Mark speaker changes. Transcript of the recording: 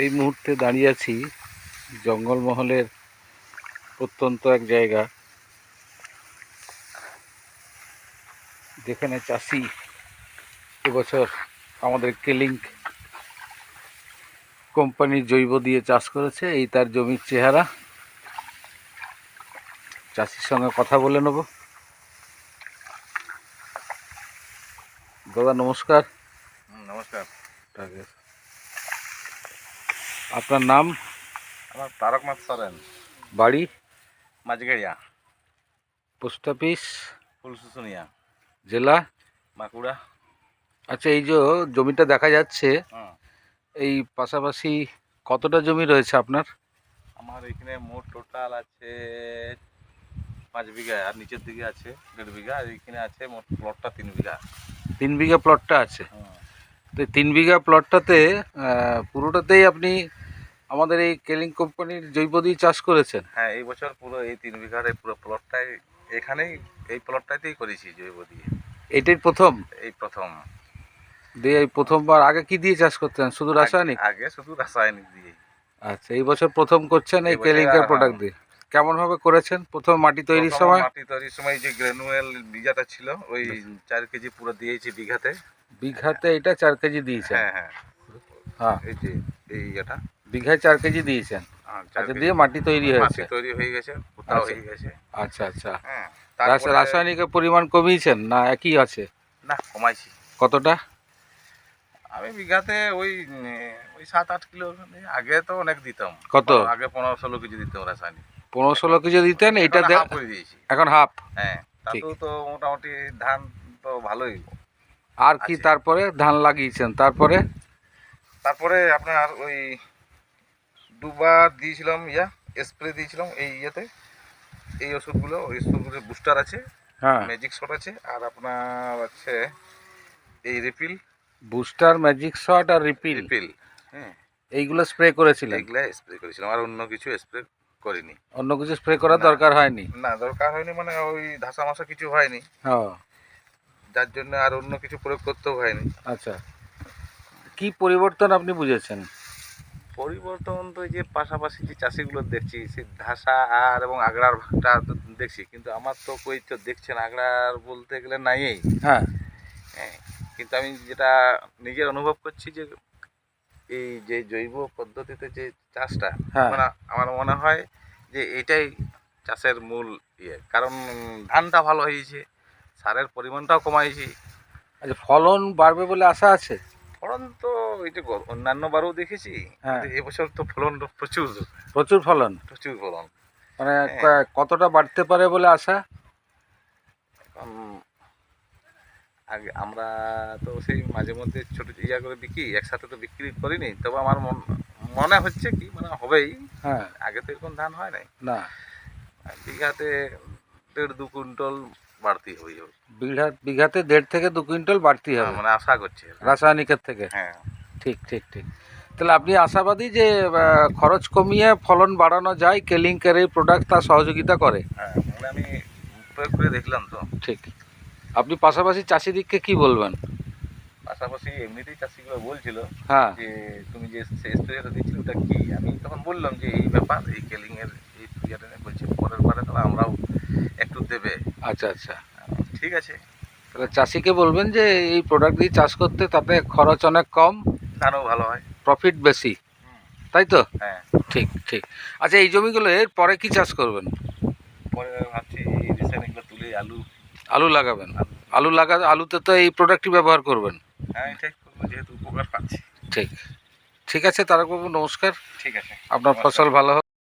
Speaker 1: এই মুহূর্তে দাঁড়িয়ে আছি জঙ্গলমহলের প্রত্যন্ত এক জায়গা, যেখানে চাষি এবছর আমাদের কেলিঙ্ক কোম্পানির জৈব দিয়ে চাষ করেছে। এই তার জমির চেহারা। চাষির সঙ্গে কথা বলে নেব। দাদা নমস্কার।
Speaker 2: নমস্কার।
Speaker 1: আপনার নাম?
Speaker 2: আমার তারকনাথ সরেন।
Speaker 1: বাড়ি?
Speaker 2: মাঝগেড়িয়া।
Speaker 1: Post office?
Speaker 2: ফুলশুশুনিয়া।
Speaker 1: জেলা?
Speaker 2: বাঁকুড়া।
Speaker 1: আচ্ছা, এই যে জমিটা দেখা যাচ্ছে, এই পাশাপাশি কতটা জমি রয়েছে আপনার?
Speaker 2: আমার এখানে মোট টোটাল আছে 5 বিঘা, আর নিচের দিকে আছে 1.5 বিঘা, আর এখানে আছে মোট প্লটটা 3 বিঘা।
Speaker 1: 3 বিঘা প্লটটা আছে। তো 3 বিঘা প্লটটাতে পুরোটাতেই আপনি আমাদের এই কেলিঙ্ক কোম্পানির জৈব দিয়ে চাষ করেছেন?
Speaker 2: হ্যাঁ, এই বছর পুরো এই 3 বিঘার এই পুরো প্লটটাই এখানেই, এই প্লটটাতেই করেছি জৈব দিয়ে।
Speaker 1: এটাই প্রথম?
Speaker 2: এই প্রথম।
Speaker 1: দিয়ে এই প্রথমবার? আগে কি দিয়ে চাষ করতেন? শুধু রাসায়নিক?
Speaker 2: আগে শুধু রাসায়নিক দিয়ে।
Speaker 1: আচ্ছা, এই বছর প্রথম করছেন এই কেলিঙ্কের প্রোডাক্ট দিয়ে। কেমন ভাবে করেছেন? প্রথম মাটি তৈরির সময়?
Speaker 2: মাটি তৈরির সময় যে গ্রানুয়েল বীজাটা ছিল ওই 4 কেজি পুরো দিয়েছি বিঘাতে।
Speaker 1: বিঘাতে এটা 4 কেজি দিয়েছেন?
Speaker 2: হ্যাঁ হ্যাঁ
Speaker 1: হ্যাঁ,
Speaker 2: এই যে এই এটা
Speaker 1: বিঘায় 4 কেজি দিয়েছেন। আচ্ছা, দিয়ে মাটি তৈরি হয়েছে?
Speaker 2: মাটি তৈরি হয়ে গেছে, পোতা হয়ে গেছে।
Speaker 1: আচ্ছা আচ্ছা।
Speaker 2: হ্যাঁ,
Speaker 1: রাসায়নিকের পরিমাণ কমিয়েছেন না একই আছে?
Speaker 2: না, কমাইছি।
Speaker 1: কতটা?
Speaker 2: আমি বিঘাতে ওই 7-8 কিলো। আগে তো অনেক দিতাম।
Speaker 1: কত?
Speaker 2: আগে 15-16 কেজি দিতাম রাসায়নিক।
Speaker 1: 15-16 কেজি দিতেন, এইটা
Speaker 2: হাফ করে দিয়েছি
Speaker 1: এখন হাফ?
Speaker 2: হ্যাঁ, তাতেও তো মোটামুটি ধান তো ভালোই।
Speaker 1: আর কি তারপরে ধান লাগিয়েছেন? তারপরে
Speaker 2: আপনার ওই দুবার দিয়েছিলাম স্প্রে দিয়েছিলাম এই এই ওষুধগুলো বুস্টার আছে,
Speaker 1: হ্যাঁ,
Speaker 2: ম্যাজিক শট আছে, আর আপনার আছে এই রিপিল।
Speaker 1: বুস্টার, ম্যাজিক শট আর রিপিল।
Speaker 2: হ্যাঁ,
Speaker 1: এইগুলো স্প্রে করেছিলেন?
Speaker 2: এইগুলা স্প্রে করেছিলাম, আর অন্য কিছু স্প্রে করিনি।
Speaker 1: অন্য কিছু স্প্রে করার দরকার হয়নি?
Speaker 2: না, দরকার হয়নি, মানে ওই ধাসা মাসা কিছু হয়নি, যার জন্য আর অন্য কিছু প্রয়োগ করতেও হয়নি।
Speaker 1: আচ্ছা, কি পরিবর্তন আপনি বুঝেছেন?
Speaker 2: পরিবর্তন তো যে পাশাপাশি যে চাষিগুলো দেখছি, সে ধাসা আর এবং আগড়ার ভাগটা তো দেখছি, কিন্তু আমার তো কই তো দেখছেন আগড়ার বলতে গেলে নাই।
Speaker 1: হ্যাঁ,
Speaker 2: কিন্তু আমি যেটা নিজের অনুভব করছি যে এই যে জৈব পদ্ধতিতে যে চাষটা, মানে আমার মনে হয় যে এটাই চাষের মূল কারণ ধানটা ভালো হয়েছে, সারের পরিমাণটাও কমাইছি।
Speaker 1: আচ্ছা, ফলন বাড়বে বলে আশা আছে?
Speaker 2: ফলন তো এটা অন্যান্য বারও দেখেছি, এবছর তো ফলন প্রচুর
Speaker 1: ফলন। মানে কতটা বাড়তে পারে বলে আশা?
Speaker 2: আগে আমরা তো সেই মাঝে মধ্যে ছোট করে বিক্রি, একসাথে তো বিক্রি করিনি, তবে আমার মনে হচ্ছে কি মানে হবেই।
Speaker 1: হ্যাঁ,
Speaker 2: আগে তো এরকম ধান হয় নাই।
Speaker 1: না,
Speaker 2: বিঘাতে 1.5-2 কুইন্টাল বাড়তি হয়ে যাবে।
Speaker 1: বিঘাতে 1.5 থেকে 2 কুইন্টাল বাড়তি হবে
Speaker 2: মানে আশা করছি
Speaker 1: রাসায়নিকের থেকে।
Speaker 2: হ্যাঁ,
Speaker 1: ঠিক ঠিক ঠিক। তাহলে আপনি আশাবাদী যে খরচ কমিয়ে ফলন বাড়ানো যায়, কেলিঙ্কের এই প্রোডাক্ট তার সহযোগিতা করে?
Speaker 2: হ্যাঁ, মানে আমি প্রয়োগ করে দেখলাম তো।
Speaker 1: ঠিক। আপনি পাশাপাশি চাষিদিককে কি বলবেন?
Speaker 2: পাশাপাশি এমনিতেই চাষিগুলো বলছিল
Speaker 1: যে
Speaker 2: তুমি যে স্প্রেটা দিচ্ছিলে ওটা কি, আমি তখন বললাম যে এই ব্যাপার, এই কেলিংয়ের এই ইয়েটা বলছি, পরের বারে তাহলে আমরাও একটু দেবে।
Speaker 1: আচ্ছা আচ্ছা,
Speaker 2: ঠিক আছে।
Speaker 1: তাহলে চাষিকে বলবেন যে এই প্রোডাক্ট দিয়ে চাষ করতে, তাতে খরচ অনেক কম,
Speaker 2: ধানও ভালো হয়,
Speaker 1: প্রফিট বেশি, তাই তো?
Speaker 2: হ্যাঁ,
Speaker 1: ঠিক ঠিক। আচ্ছা, এই জমিগুলো এর পরে কি চাষ করবেন?
Speaker 2: পরে ভাবছি এই রাসায়নিকগুলো তুলে
Speaker 1: আলু লাগাবেন? আলুতে তো এই প্রোডাক্টই ব্যবহার করবেন?
Speaker 2: হ্যাঁ, এটাই করবো যেহেতু উপকার পাচ্ছি।
Speaker 1: ঠিক ঠিক আছে তারকবাবু, নমস্কার।
Speaker 2: ঠিক আছে,
Speaker 1: আপনার ফসল ভালো হোক।